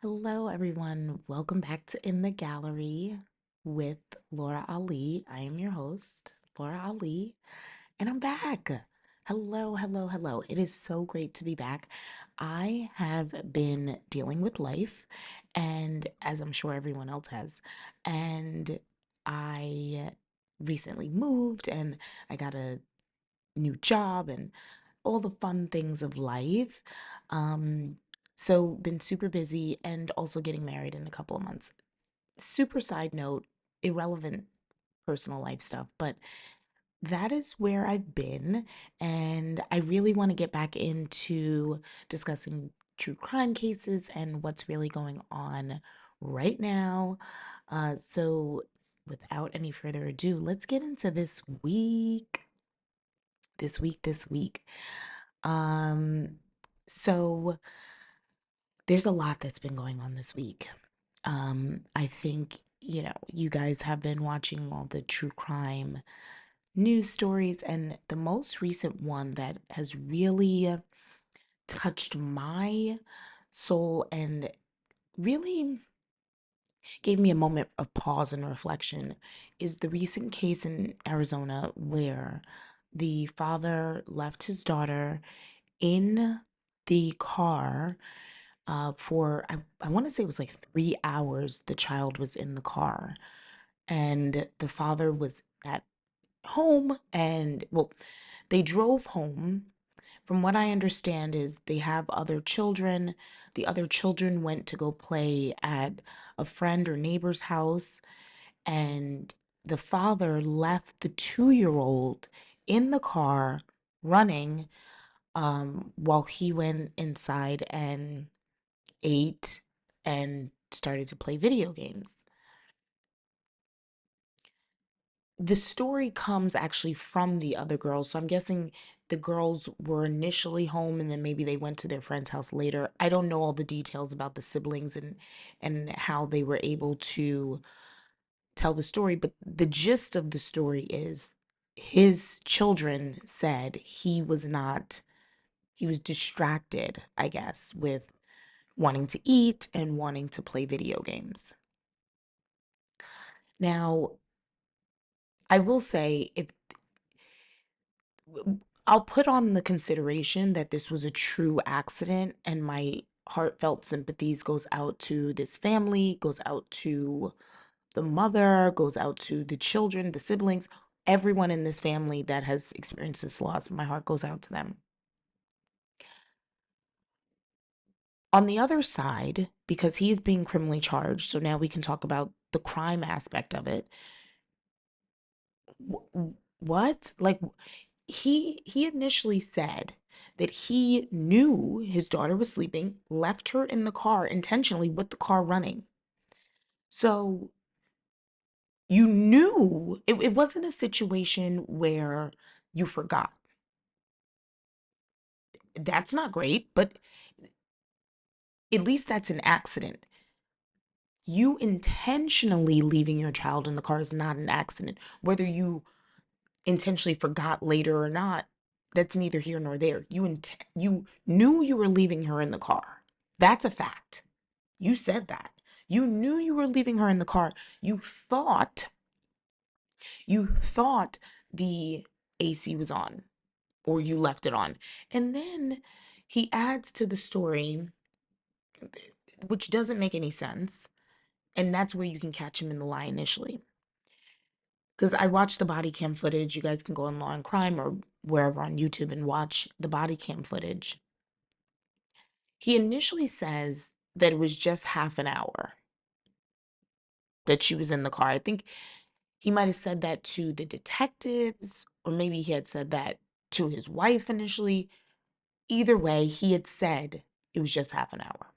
Hello, everyone. Welcome back to In the Gallery with Laura Ali. I am your host, Laura Ali, and I'm back. Hello, hello, hello. It is so great to be back. I have been dealing with life, and as I'm sure everyone else has, and I recently moved and I got a new job and all the fun things of life. Um, so been super busy and also getting married in a couple of months. Super side note, irrelevant personal life stuff, but that is where I've been. And I really want to get back into discussing true crime cases and what's really going on right now. So without any further ado, let's get into this week. This week. Um, so there's a lot that's been going on this week. I think, you guys have been watching all the true crime news stories, and the most recent one that has really touched my soul and really gave me a moment of pause and reflection is the recent case in Arizona where the father left his daughter in the car for I want to say it was like 3 hours the child was in the car, and the father was at home. And well, they drove home. From what I understand is they have other children. The other children went to go play at a friend or neighbor's house, and the father left the 2-year-old in the car running, while he went inside and ate and started to play video games. The story comes actually from the other girls. So I'm guessing the girls were initially home and then maybe they went to their friend's house later. I don't know all the details about the siblings and how they were able to tell the story, but the gist of the story is his children said he was distracted, I guess, with wanting to eat and wanting to play video games. Now, I will say if I'll put on the consideration that this was a true accident, and my heartfelt sympathies goes out to this family, goes out to the mother, goes out to the children, the siblings, everyone in this family that has experienced this loss. My heart goes out to them. On the other side, because he's being criminally charged, so now we can talk about the crime aspect of it. What? Like, he initially said that he knew his daughter was sleeping, left her in the car intentionally with the car running. So you knew it wasn't a situation where you forgot. That's not great, but at least that's an accident. You intentionally leaving your child in the car is not an accident. Whether you intentionally forgot later or not, that's neither here nor there. You knew you were leaving her in the car. That's a fact. You said that. You knew you were leaving her in the car. You thought the AC was on, or you left it on. And then he adds to the story, which doesn't make any sense. And that's where you can catch him in the lie initially. Because I watched the body cam footage. You guys can go on Law and Crime or wherever on YouTube and watch the body cam footage. He initially says that it was just half an hour that she was in the car. I think he might have said that to the detectives, or maybe he had said that to his wife initially. Either way, he had said it was just half an hour.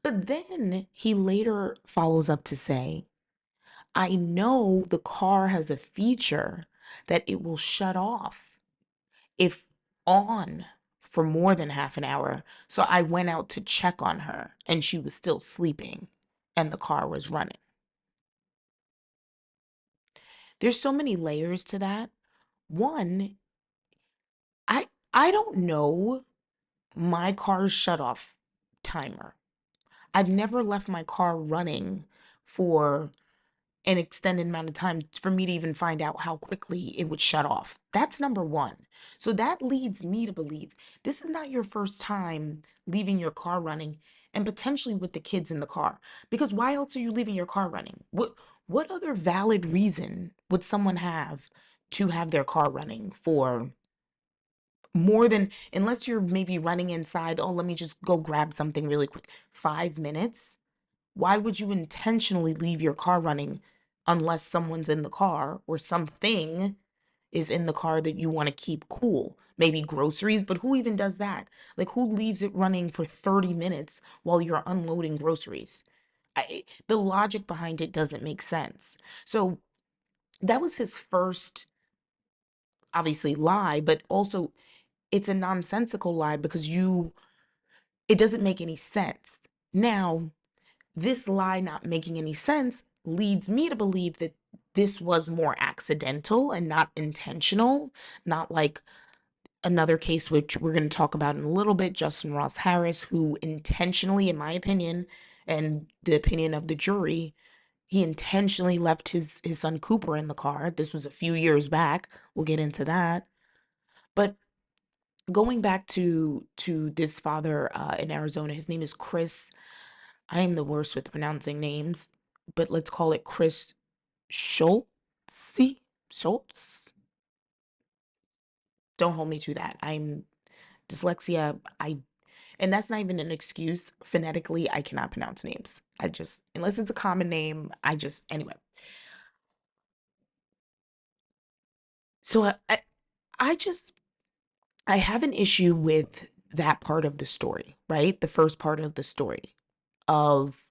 But then he later follows up to say, I know the car has a feature that it will shut off if on for more than half an hour. So I went out to check on her and she was still sleeping and the car was running. There's so many layers to that. One, I don't know my car's shut off timer. I've never left my car running for an extended amount of time for me to even find out how quickly it would shut off. That's number one. So that leads me to believe this is not your first time leaving your car running and potentially with the kids in the car. Because why else are you leaving your car running? What other valid reason would someone have to have their car running for more than, unless you're maybe running inside, oh, let me just go grab something really quick, 5 minutes? Why would you intentionally leave your car running unless someone's in the car or something is in the car that you want to keep cool? Maybe groceries, but who even does that? Like, who leaves it running for 30 minutes while you're unloading groceries? The logic behind it doesn't make sense. So that was his first, obviously, lie, but also it's a nonsensical lie because it doesn't make any sense. Now, this lie not making any sense leads me to believe that this was more accidental and not intentional, not like another case which we're going to talk about in a little bit, Justin Ross Harris, who intentionally, in my opinion, and the opinion of the jury, he intentionally left his son Cooper in the car. This was a few years back. We'll get into that. But going back to this father in Arizona, his name is Chris. I am the worst with pronouncing names, but let's call it Chris Scholtes. Schultz. Don't hold me to that. I'm dyslexia. And that's not even an excuse. Phonetically, I cannot pronounce names. I just, unless it's a common name, anyway. So I just, I have an issue with that part of the story, right? The first part of the story of,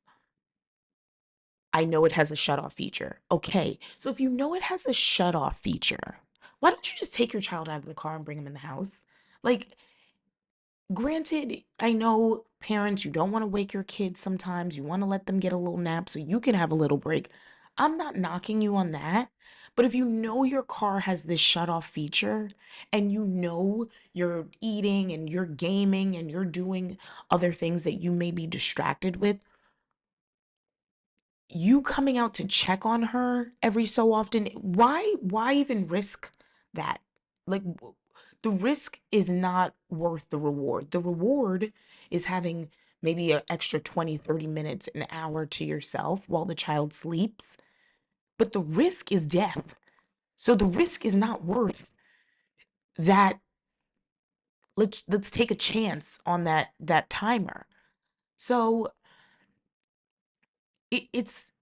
I know it has a shut off feature. Okay, so if you know it has a shut off feature, why don't you just take your child out of the car and bring him in the house? Like, granted, I know parents, you don't want to wake your kids sometimes. You want to let them get a little nap so you can have a little break. I'm not knocking you on that. But if you know your car has this shut off feature and you know you're eating and you're gaming and you're doing other things that you may be distracted with, you coming out to check on her every so often, why even risk that? Like, the risk is not worth the reward. The reward is having maybe an extra 20, 30 minutes, an hour to yourself while the child sleeps, but the risk is death. So the risk is not worth that. Let's take a chance on that timer. So it's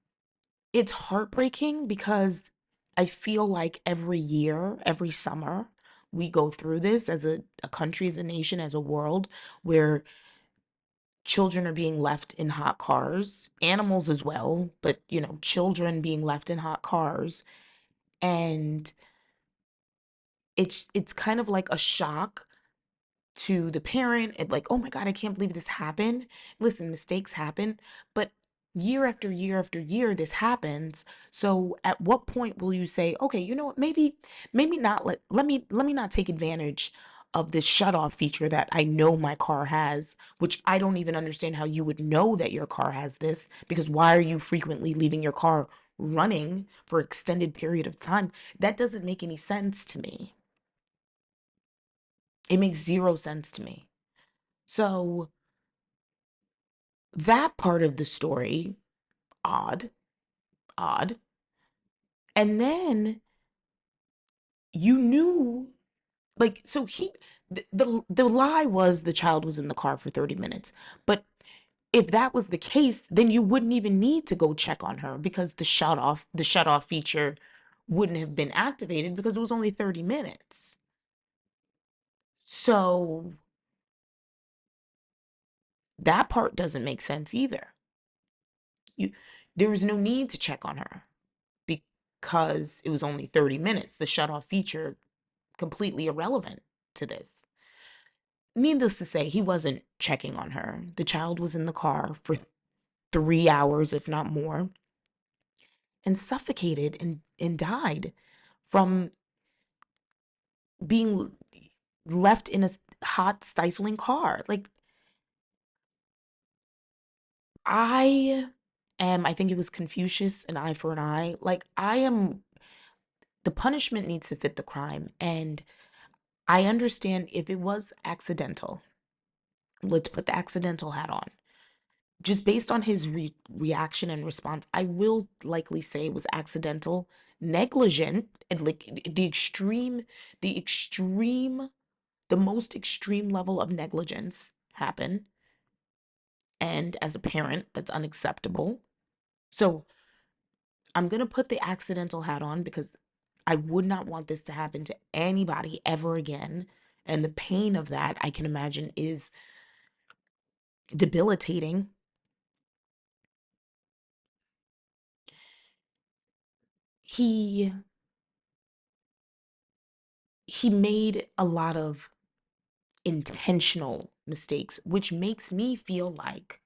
heartbreaking because I feel like every year, every summer, we go through this as a country, as a nation, as a world, where children are being left in hot cars, animals as well, but children being left in hot cars. And it's kind of like a shock to the parent and like, oh my God, I can't believe this happened. Listen, mistakes happen, but year after year after year, this happens. So at what point will you say, okay, you know what, maybe not, let me not take advantage of this shut off feature that I know my car has, which I don't even understand how you would know that your car has this, because why are you frequently leaving your car running for extended period of time? That doesn't make any sense to me. It makes zero sense to me. So that part of the story, odd, odd. And then you knew, like, so the lie was the child was in the car for 30 minutes. But if that was the case, then you wouldn't even need to go check on her because the shut off feature wouldn't have been activated because it was only 30 minutes. So that part doesn't make sense either. You There was no need to check on her because it was only 30 minutes. The shut off feature completely irrelevant to this. Needless to say, he wasn't checking on her. The child was in the car for 3 hours, if not more, and suffocated and died from being left in a hot, stifling car. Like, I think it was Confucius, an eye for an eye. Like, the punishment needs to fit the crime. And I understand if it was accidental, let's put the accidental hat on. Just based on his reaction and response, I will likely say it was accidental, negligent, and like the extreme, the most extreme level of negligence happened. And as a parent, that's unacceptable. So I'm going to put the accidental hat on because I would not want this to happen to anybody ever again. And the pain of that, I can imagine, is debilitating. He he made a lot of intentional mistakes, which makes me feel like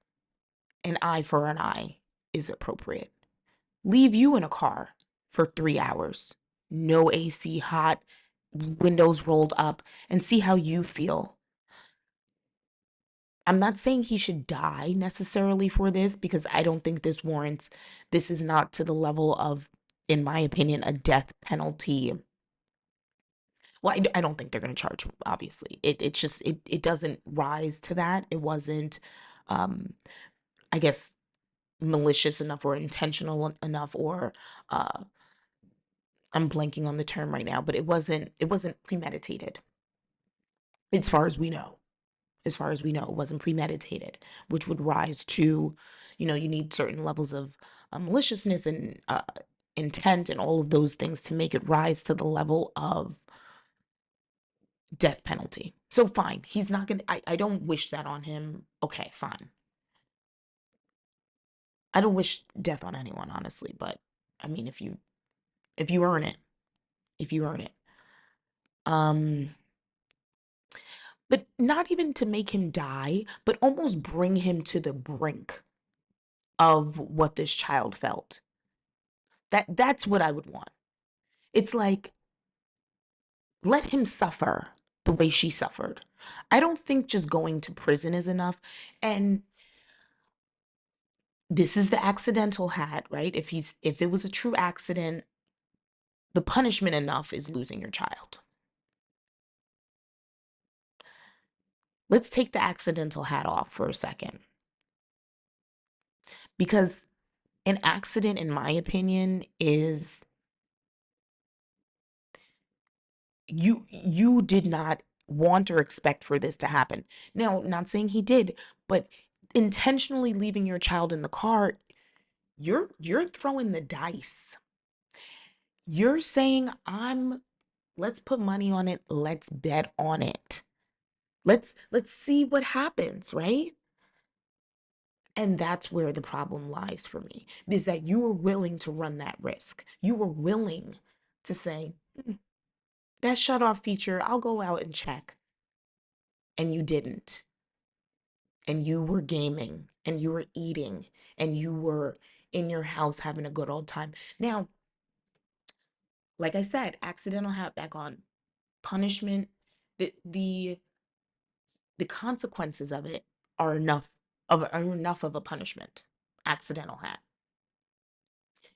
an eye for an eye is appropriate. Leave you in a car for 3 hours, no AC, hot, windows rolled up, and see how you feel. I'm not saying he should die necessarily for this because I don't think this is not to the level of, in my opinion, a death penalty. Well, I don't think they're going to charge him, obviously. It's just, it doesn't rise to that. It wasn't, um, I guess, malicious enough or intentional enough, or I'm blanking on the term right now, but it wasn't premeditated as far as we know. As far as we know, it wasn't premeditated, which would rise to, you need certain levels of maliciousness and intent and all of those things to make it rise to the level of death penalty. So fine, he's not gonna. I don't wish that on him. Okay, fine. I don't wish death on anyone, honestly, but I mean, if you earn it, if you earn it, um, but not even to make him die, but almost bring him to the brink of what this child felt. That's what I would want. It's like, let him suffer the way she suffered. I don't think just going to prison is enough. And this is the accidental hat, right? If it was a true accident, the punishment enough is losing your child. Let's take the accidental hat off for a second. Because an accident, in my opinion, is you did not want or expect for this to happen. Now, not saying he did, but intentionally leaving your child in the car, you're throwing the dice. You're saying, let's put money on it, let's bet on it. Let's see what happens, right? And that's where the problem lies for me, is that you were willing to run that risk. You were willing to say, that shut off feature, I'll go out and check. And you didn't. And you were gaming and you were eating and you were in your house having a good old time. Now, like I said, accidental hat back on. Punishment, the the consequences of it are enough of a punishment. Accidental hat.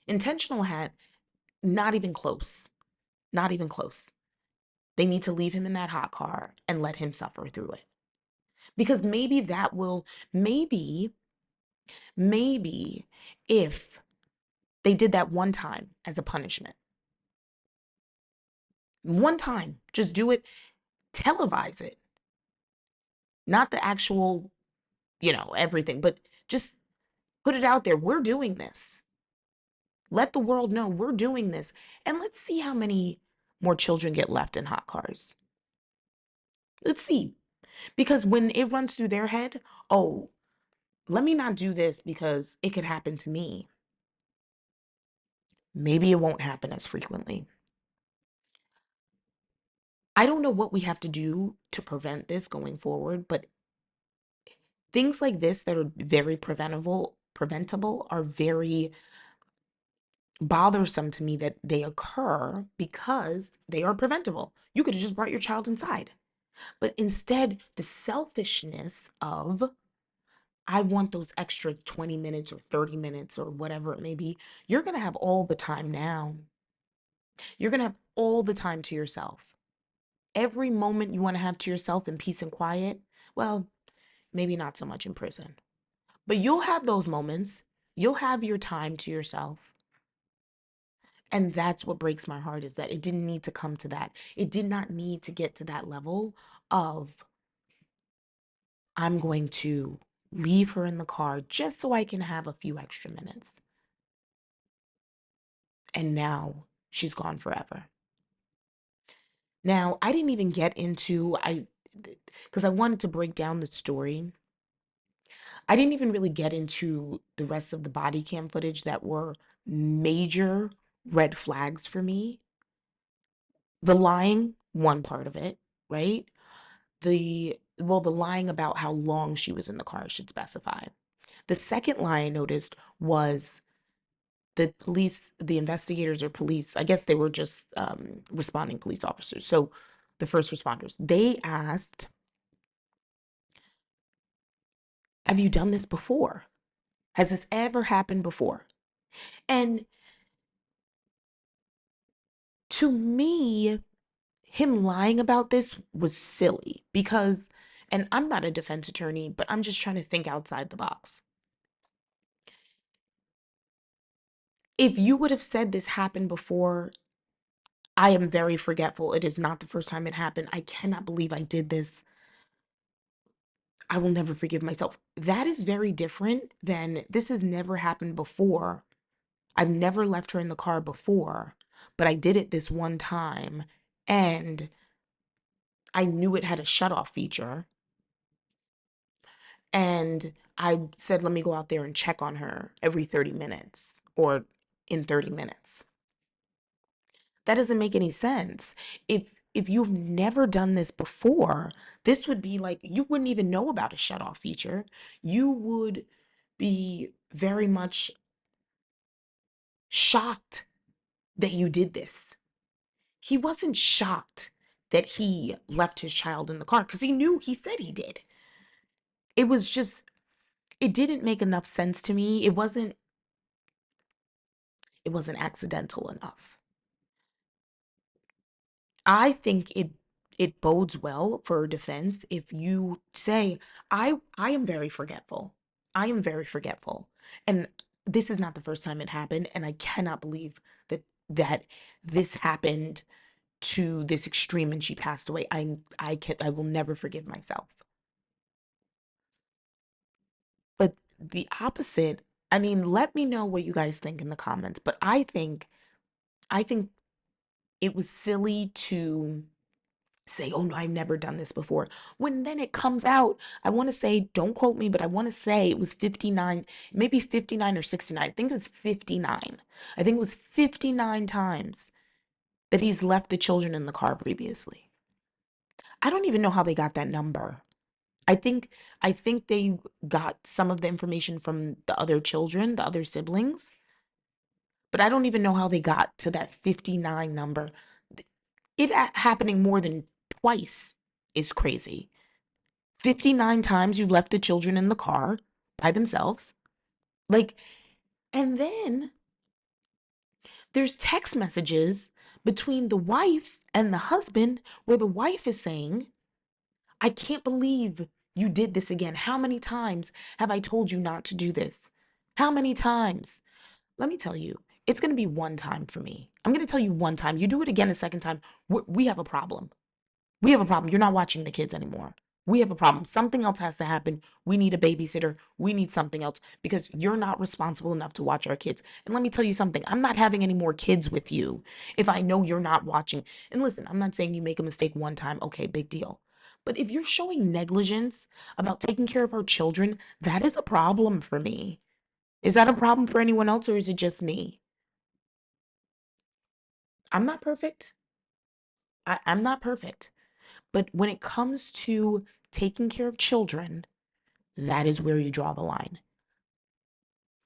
Intentional hat, not even close. Not even close. They need to leave him in that hot car and let him suffer through it. Because maybe if they did that one time as a punishment, one time, just do it, televise it, not the actual, everything, but just put it out there. We're doing this. Let the world know we're doing this. And let's see how many more children get left in hot cars. Let's see. Because when it runs through their head, oh, let me not do this because it could happen to me. Maybe it won't happen as frequently. I don't know what we have to do to prevent this going forward, but things like this that are very preventable are very bothersome to me that they occur because they are preventable. You could have just brought your child inside. But instead, the selfishness of, I want those extra 20 minutes or 30 minutes or whatever it may be. You're going to have all the time now. You're going to have all the time to yourself. Every moment you want to have to yourself in peace and quiet, well, maybe not so much in prison, but you'll have those moments. You'll have your time to yourself. And that's what breaks my heart, is that it didn't need to come to that. It did not need to get to that level of, I'm going to leave her in the car just so I can have a few extra minutes. And now she's gone forever. Now, I didn't even get into, because I wanted to break down the story. I didn't even really get into the rest of the body cam footage that were major red flags for me. The lying, one part of it, right? The lying about how long she was in the car, I should specify. The second lie I noticed was the police, the investigators or police, I guess they were just responding police officers. So the first responders, they asked, have you done this before? Has this ever happened before? And to me, him lying about this was silly because, and I'm not a defense attorney, but I'm just trying to think outside the box. If you would have said this happened before, I am very forgetful. It is not the first time it happened. I cannot believe I did this. I will never forgive myself. That is very different than, this has never happened before. I've never left her in the car before, but I did it this one time and I knew it had a shut off feature. And I said, let me go out there and check on her every 30 minutes or in 30 minutes. That doesn't make any sense. If you've never done this before, this would be like, you wouldn't even know about a shut off feature. You would be very much shocked that you did this. He wasn't shocked that he left his child in the car because he knew, he said he did. It was just, it didn't make enough sense to me. It wasn't accidental enough. I think it bodes well for a defense if you say, I am very forgetful. I am very forgetful. And this is not the first time it happened, and I cannot believe that this happened to this extreme and she passed away. I will never forgive myself. But the opposite, I mean, let me know what you guys think in the comments, but I think it was silly to say, oh no, I've never done this before. When then it comes out, I want to say, don't quote me, but I want to say it was 59, maybe 59 or 69. I think it was 59. I think it was 59 times that he's left the children in the car previously. I don't even know how they got that number. I think I think they got some of the information from the other children, the other siblings, but I don't even know how they got to that 59 number. It happening more than twice is crazy. 59 times you've left the children in the car by themselves. Like, and then there's text messages between the wife and the husband where the wife is saying, I can't believe you did this again. How many times have I told you not to do this? How many times? Let me tell you, it's going to be one time for me. I'm going to tell you one time. You do it again a second time, we have a problem. We have a problem. You're not watching the kids anymore. We have a problem. Something else has to happen. We need a babysitter. We need something else because you're not responsible enough to watch our kids. And let me tell you something. I'm not having any more kids with you if I know you're not watching. And listen, I'm not saying you make a mistake one time. Okay, big deal. But if you're showing negligence about taking care of our children, that is a problem for me. Is that a problem for anyone else or is it just me? I'm not perfect. I'm not perfect. But when it comes to taking care of children, that is where you draw the line.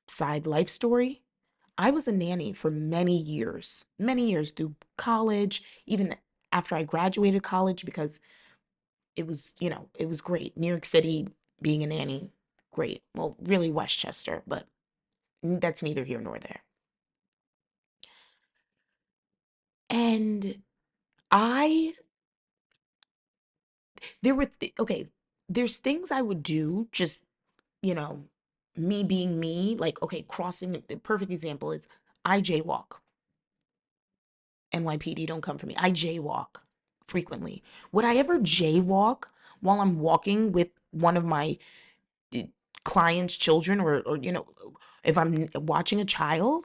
Side life story. I was a nanny for many years through college, even after I graduated college, because it was great. New York City, being a nanny. Great. Well, really Westchester, but that's neither here nor there. And I, okay, there's things I would do just, you know, me being me, like, okay, crossing, the perfect example is I jaywalk. NYPD, don't come for me. I jaywalk frequently. Would I ever jaywalk while I'm walking with one of my uh, clients' children or, if I'm watching a child?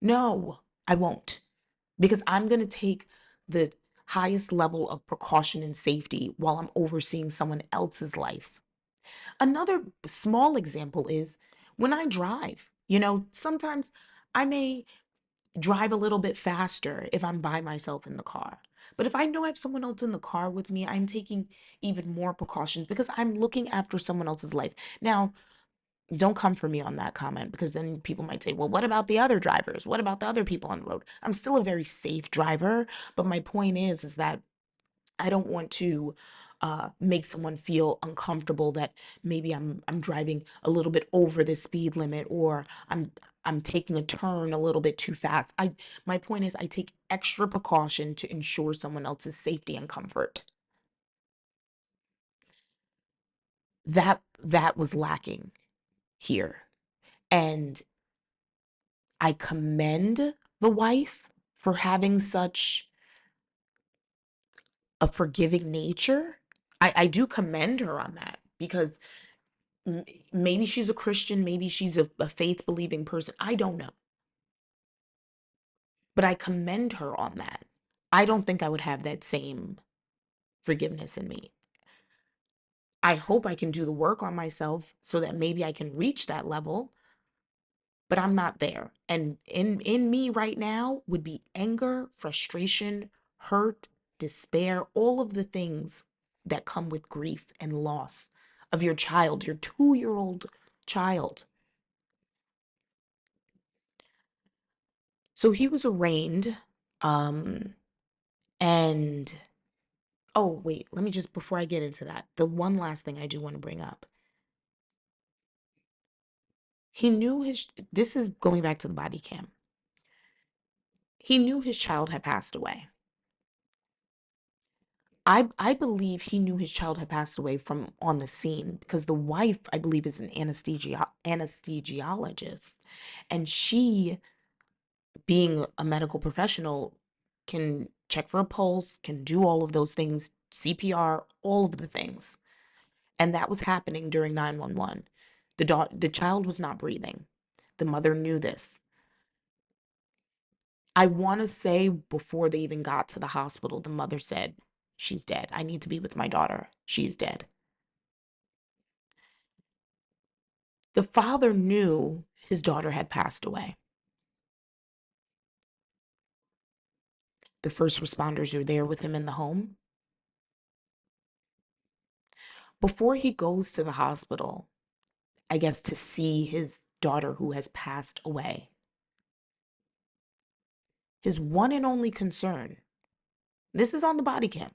No, I won't. Because I'm going to take the highest level of precaution and safety while I'm overseeing someone else's life. Another small example is when I drive. Sometimes I may drive a little bit faster if I'm by myself in the car. But if I know I have someone else in the car with me, I'm taking even more precautions because I'm looking after someone else's life. Now, don't come for me on that comment because then people might say, well, what about the other drivers? What about the other people on the road? I'm still a very safe driver, but my point is that I don't want to make someone feel uncomfortable that maybe I'm driving a little bit over the speed limit or I'm taking a turn a little bit too fast. My point is I take extra precaution to ensure someone else's safety and comfort. That was lacking here. And I commend the wife for having such a forgiving nature. I do commend her on that because maybe she's a Christian, maybe she's a faith believing person. I don't know. But I commend her on that. I don't think I would have that same forgiveness in me. I hope I can do the work on myself so that maybe I can reach that level, but I'm not there. And in me right now would be anger, frustration, hurt, despair, all of the things that come with grief and loss of your child, your 2-year-old child. So he was arraigned, um, and oh wait, let me just before I get into that, the one last thing I do want to bring up. He knew this is going back to the body cam. He knew his child had passed away. I believe he knew his child had passed away from on the scene because the wife, I believe, is an anesthesiologist, and she, being a medical professional, can check for a pulse, can do all of those things, CPR, all of the things. And that was happening during 911. The child was not breathing. The mother knew this. I want to say before they even got to the hospital, the mother said, she's dead. I need to be with my daughter. She's dead. The father knew his daughter had passed away. The first responders are there with him in the home. Before he goes to the hospital, I guess to see his daughter who has passed away, his one and only concern, this is on the body cam,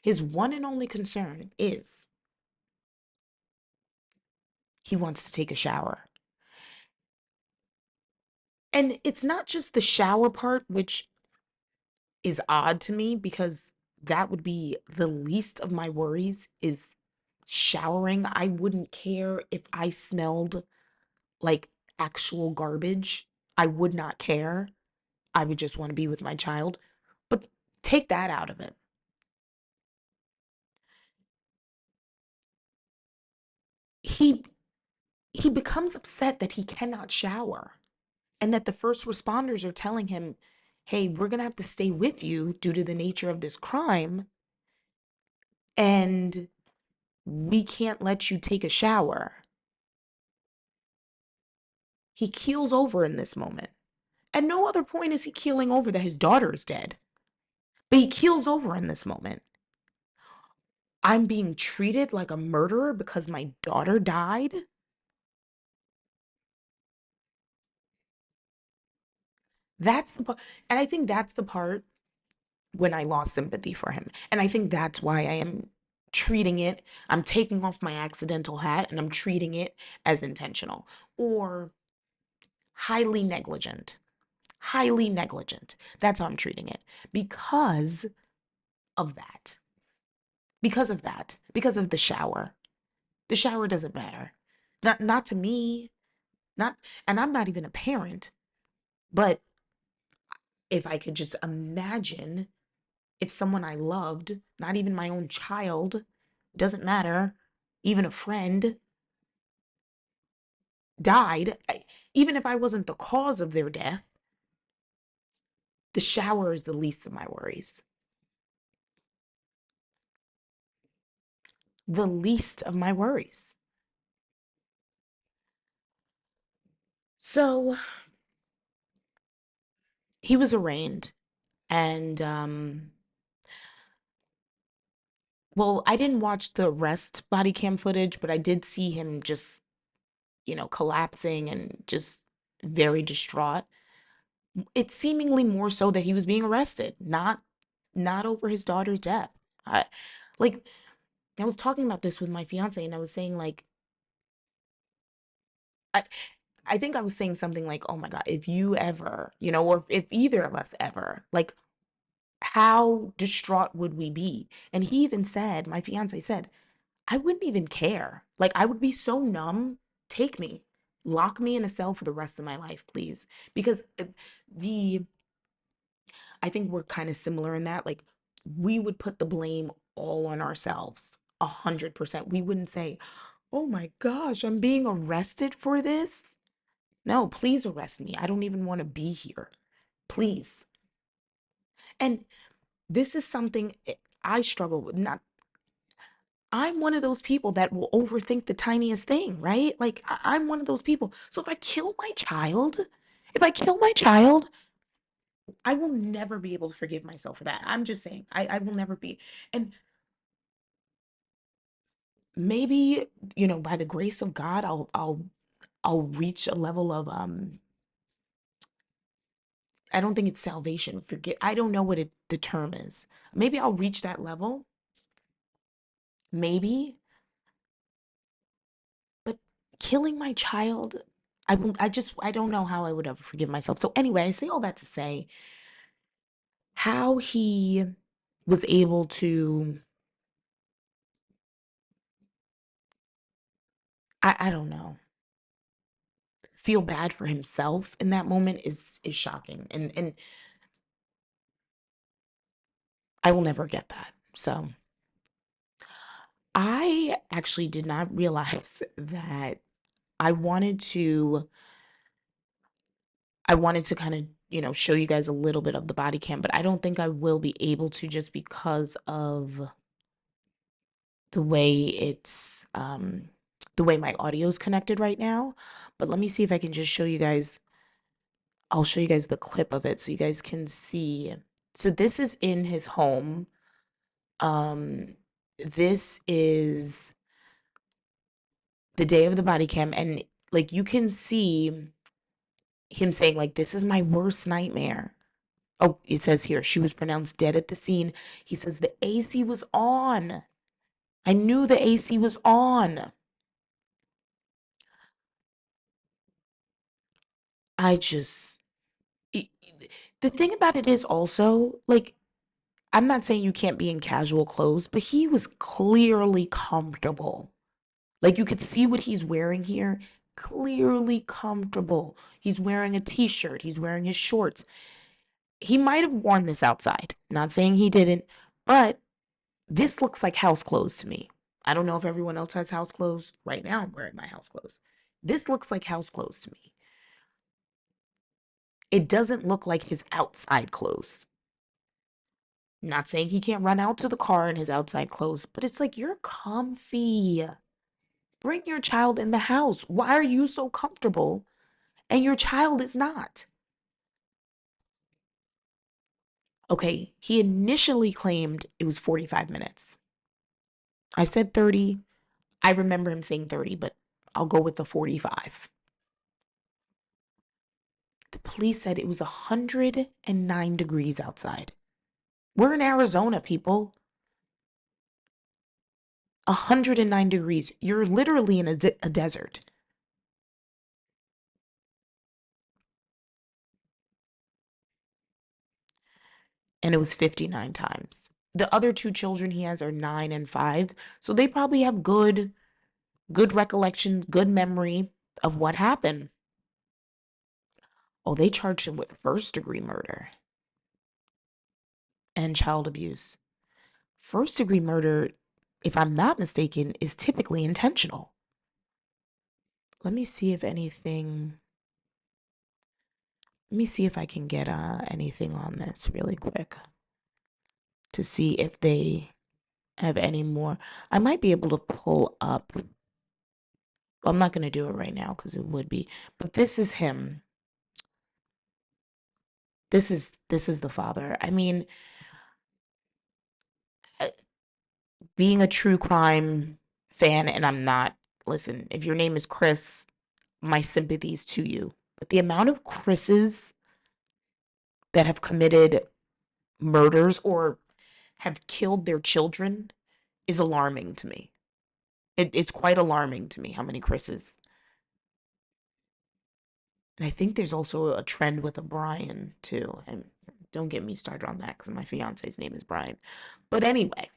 his one and only concern is he wants to take a shower. And it's not just the shower part, which is odd to me because that would be the least of my worries is showering. I wouldn't care if I smelled like actual garbage. I would not care. I would just want to be with my child. But take that out of it. He he becomes upset that he cannot shower and that the first responders are telling him, "Hey, we're going to have to stay with you due to the nature of this crime and we can't let you take a shower." He keels over in this moment. At no other point is he keeling over that his daughter is dead. But he keels over in this moment. I'm being treated like a murderer because my daughter died. That's the part. And I think that's the part when I lost sympathy for him. And I think that's why I am treating it, I'm taking off my accidental hat and I'm treating it as intentional, or highly negligent. Highly negligent. That's how I'm treating it because of that. Because of that. Because of the shower. The shower doesn't matter. Not to me. Not and I'm not even a parent, but if I could just imagine if someone I loved, not even my own child, doesn't matter, even a friend, died, even if I wasn't the cause of their death, the shower is the least of my worries. The least of my worries. So he was arraigned, and well, I didn't watch the arrest body cam footage, but I did see him just, collapsing and just very distraught. It's seemingly more so that he was being arrested, not over his daughter's death. I like I was talking about this with my fiance and I was saying like I I think I was saying something like, "Oh my God, if you ever, or if either of us ever, like how distraught would we be?" And he even said, my fiance said, "I wouldn't even care. Like I would be so numb. Take me. Lock me in a cell for the rest of my life, please." Because the I think we're kind of similar in that. Like, we would put the blame all on ourselves, 100%. We wouldn't say, "Oh my gosh, I'm being arrested for this." No, please arrest me. I don't even want to be here. Please. And this is something I struggle with. Not, I'm one of those people that will overthink the tiniest thing, right? Like, I'm one of those people. So if I kill my child, I will never be able to forgive myself for that. I'm just saying, I will never be. And maybe, by the grace of God, I'll reach a level of I don't think it's salvation. Forget, I don't know what the term is. Maybe I'll reach that level. Maybe, but killing my child, I don't know how I would ever forgive myself. So anyway, I say all that to say how he was able to, I don't know, feel bad for himself in that moment is shocking. And I will never get that. So I actually did not realize that I wanted to I wanted to kind of, show you guys a little bit of the body cam, but I don't think I will be able to just because of the way the way my audio is connected right now. But let me see if I can just show you guys. I'll show you guys the clip of it so you guys can see. So this is in his home. Um this is the day of the body cam, and like you can see him saying like, "This is my worst nightmare." Oh, it says here, she was pronounced dead at the scene. He says the AC was on. I knew the AC was on. I just, it- the thing about it is also, like, I'm not saying you can't be in casual clothes, but he was clearly comfortable. Like, you could see what he's wearing here. Clearly comfortable. He's wearing a t shirt, he's wearing his shorts. He might have worn this outside. Not saying he didn't, but this looks like house clothes to me. I don't know if everyone else has house clothes. Right now, I'm wearing my house clothes. This looks like house clothes to me. It doesn't look like his outside clothes. I'm not saying he can't run out to the car in his outside clothes, but it's like you're comfy. Bring your child in the house. Why are you so comfortable and your child is not? Okay, he initially claimed it was 45 minutes. I said 30. I remember him saying 30, but I'll go with the 45. The police said it was 109 degrees outside. We're in Arizona, people. 109 degrees. You're literally in a desert. And it was 59 times. The other two children he has are 9 and 5. So they probably have good recollection, good memory of what happened. Oh, they charged him with first-degree murder and child abuse. First-degree murder, if I'm not mistaken, is typically intentional. Let me see if anything. Let me see if I can get anything on this really quick to see if they have any more. I might be able to pull up. I'm not going to do it right now because it would be. But this is him. This is the father. I mean, uh, being a true crime fan, and I'm not. Listen, if your name is Chris, my sympathies to you. But the amount of Chris's that have committed murders or have killed their children is alarming to me. It's quite alarming to me how many Chris's. And I think there's also a trend with a Brian too. And don't get me started on that because my fiance's name is Brian. But anyway,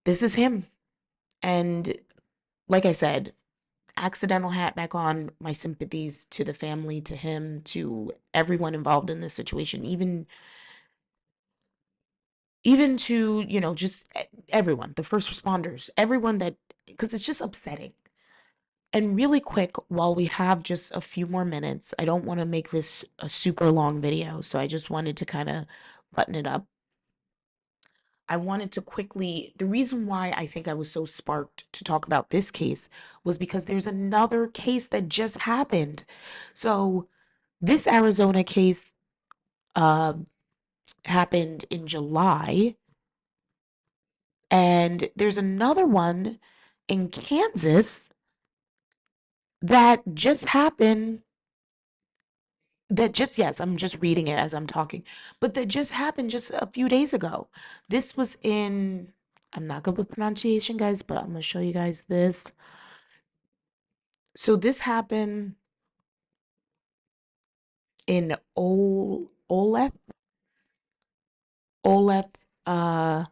this is him. And like I said, accidental hat back on. My sympathies to the family, to him, to everyone involved in this situation, even to, just everyone, the first responders, everyone that, because it's just upsetting. And really quick, while we have just a few more minutes, I don't want to make this a super long video, so I just wanted to kind of button it up. I wanted to quickly, the reason why I think I was so sparked to talk about this case was because there's another case that just happened. So this Arizona case uh, happened in July, and there's another one in Kansas that just happened. Yes, I'm just reading it as I'm talking, but that just happened just a few days ago. This was in, I'm not good with pronunciation, guys, but I'm gonna show you guys this. So this happened in Oleth, uh,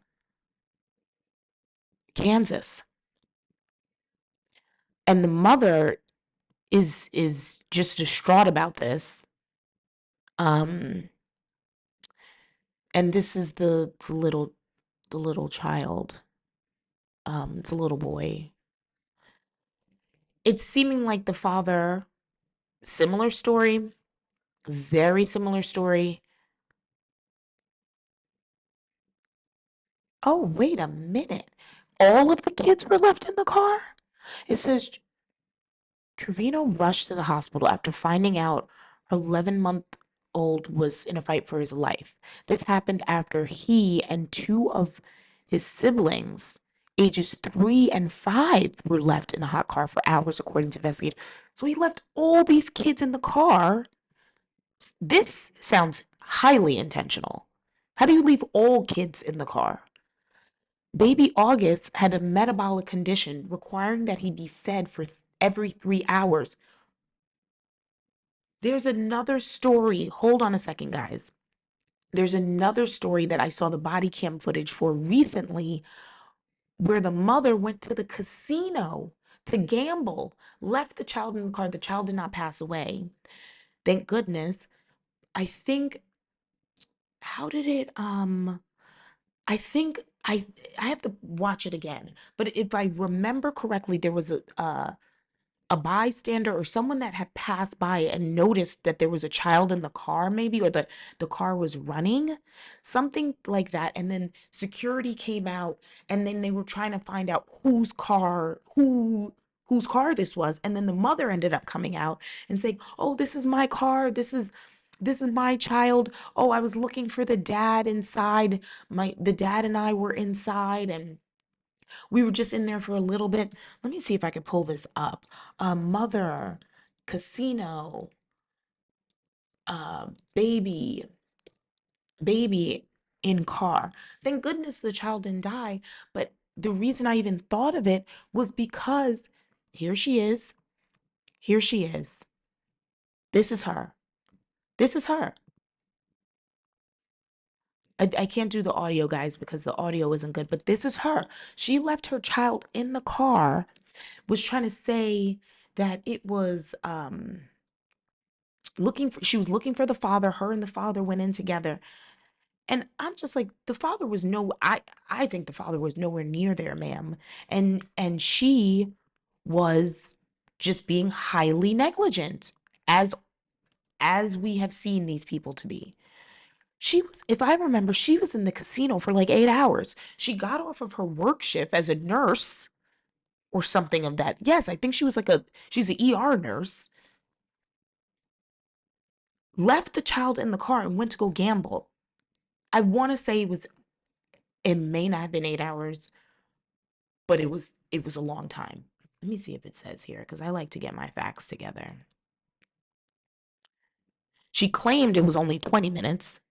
Kansas, and the mother is just distraught about this. Um, and this is the little child. It's a little boy. It's seeming like the father, similar story, very similar story. Oh, wait a minute. All of the kids were left in the car? It says Trevino rushed to the hospital after finding out her 11-month-old was in a fight for his life. This happened after he and two of his siblings, ages 3 and 5, were left in a hot car for hours, according to investigators. So he left all these kids in the car. This sounds highly intentional. How do you leave all kids in the car? Baby August had a metabolic condition requiring that he be fed for every 3 hours. There's another story. Hold on a second, guys. There's another story that I saw the body cam footage for recently where the mother went to the casino to gamble, left the child in the car. The child did not pass away. Thank goodness. I think, how did it, I think I have to watch it again. But if I remember correctly, there was a bystander or someone that had passed by and noticed that there was a child in the car, maybe, or the car was running, something like that. And then security came out, and then they were trying to find out whose car this was. And then the mother ended up coming out and saying, "Oh, this is my car. This is my child. Oh, I was looking for the dad inside. The dad and I were inside, and we were just in there for a little bit." Let me see if I can pull this up. Mother, casino, uh, baby, baby, in car. Thank goodness the child didn't die. But the reason I even thought of it was because here she is. Here she is. This is her. This is her. I can't do the audio, guys, because the audio isn't good, but this is her. She left her child in the car, was trying to say that it was she was looking for the father. Her and the father went in together. And I'm just like, the father was no, I think the father was nowhere near there, ma'am. And she was just being highly negligent, as as we have seen these people to be. She was, if I remember, she was in the casino for like 8 hours. She got off of her work shift as a nurse or something of that. Yes, I think she was she's an ER nurse. Left the child in the car and went to go gamble. I want to say it may not have been 8 hours, but it was a long time. Let me see if it says here, because I like to get my facts together. She claimed it was only 20 minutes.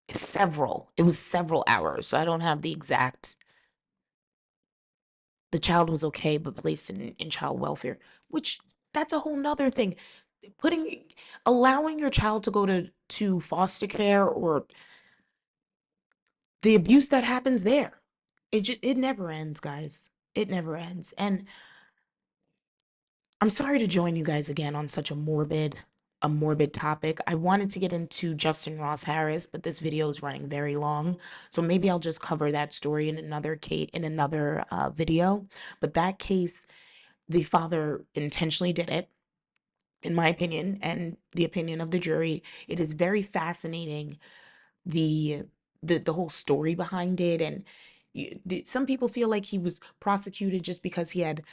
It was several hours. So I don't have the exact. The child was okay, but placed in child welfare, which that's a whole nother thing. Putting, allowing your child to go to foster care, or the abuse that happens there. It never ends, guys. It never ends. And I'm sorry to join you guys again on such a morbid topic. I wanted to get into Justin Ross Harris, but this video is running very long. So maybe I'll just cover that story in another video. But that case, the father intentionally did it, in my opinion, and the opinion of the jury. It is very fascinating, the the whole story behind it. And some people feel like he was prosecuted just because he had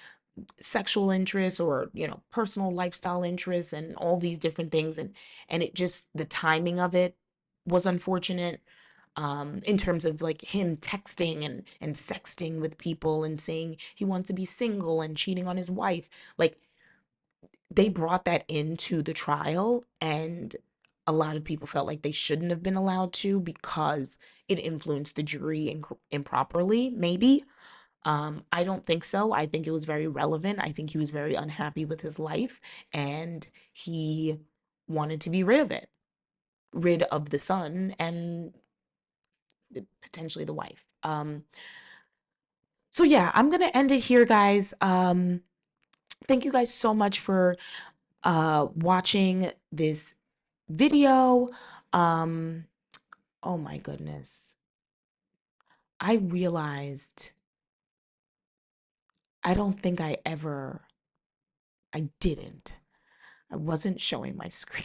sexual interests, or personal lifestyle interests, and all these different things. And it just, the timing of it was unfortunate, in terms of like him texting and sexting with people and saying he wants to be single and cheating on his wife. Like, they brought that into the trial, and a lot of people felt like they shouldn't have been allowed to, because it influenced the jury improperly, maybe. I don't think so. I think it was very relevant. I think he was very unhappy with his life, and he wanted to be rid of the son, and potentially the wife. So yeah, I'm gonna end it here, guys. Thank you guys so much for watching this video. Um, oh my goodness. I realized I don't think I didn't. I wasn't showing my screen.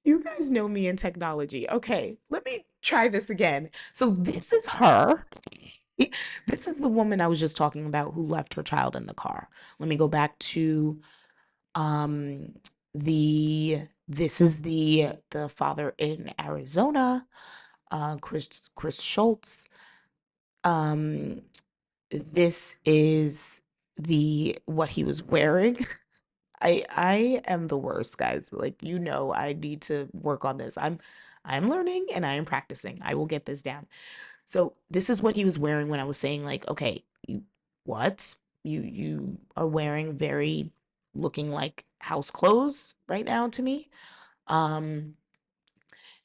You guys know me in technology. Okay, let me try this again. So this is her. This is the woman I was just talking about who left her child in the car. Let me go back to um this is the father in Arizona, Chris Scholtes. Um this is the what he was wearing. I am the worst, guys. Like, I need to work on this. I'm learning and I am practicing. I will get this down. So this is what he was wearing when I was saying, like, okay, what? You are wearing very, looking like house clothes right now to me. Um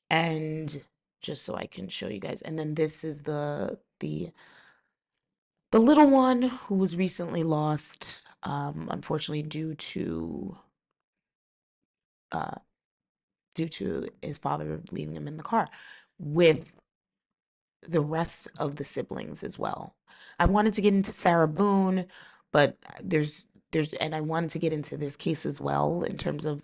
and just so I can show you guys. And then this is the little one who was recently lost, unfortunately, uh due to his father leaving him in the car with the rest of the siblings as well. I wanted to get into Sarah Boone, but and I wanted to get into this case as well, in terms of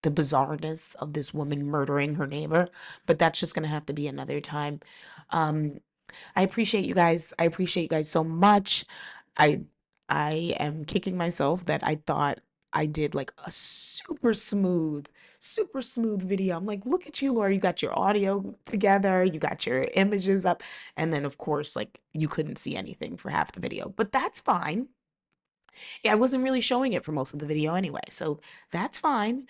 the bizarreness of this woman murdering her neighbor, but that's just going to have to be another time. Um, I appreciate you guys. I appreciate you guys so much. I I am kicking myself that I thought I did like a super smooth video. I'm like, look at you, Laura. You got your audio together, you got your images up, and then of course, like, you couldn't see anything for half the video. But that's fine. Yeah, I wasn't really showing it for most of the video anyway, so that's fine.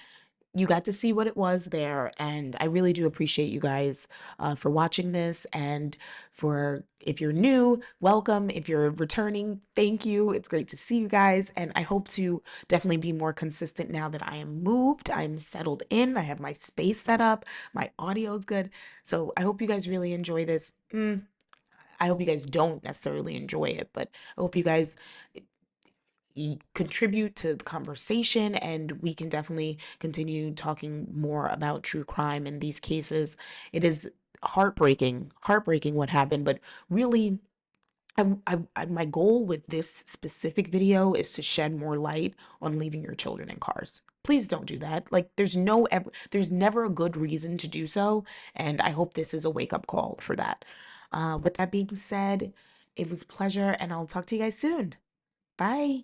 you got to see what it was there, and I really do appreciate you guys for watching this. And for if you're new, welcome. If you're returning, thank you. It's great to see you guys, and I hope to definitely be more consistent now that I am moved. I'm settled in. I have my space set up. My audio is good. So I hope you guys really enjoy this. I hope you guys don't necessarily enjoy it, but I hope you guys contribute to the conversation, and we can definitely continue talking more about true crime in these cases. It is heartbreaking what happened, but really, my goal with this specific video is to shed more light on leaving your children in cars. Please don't do that. Like, there's never a good reason to do so, and I hope this is a wake up call for that. With that being said, it was a pleasure, and I'll talk to you guys soon. Bye.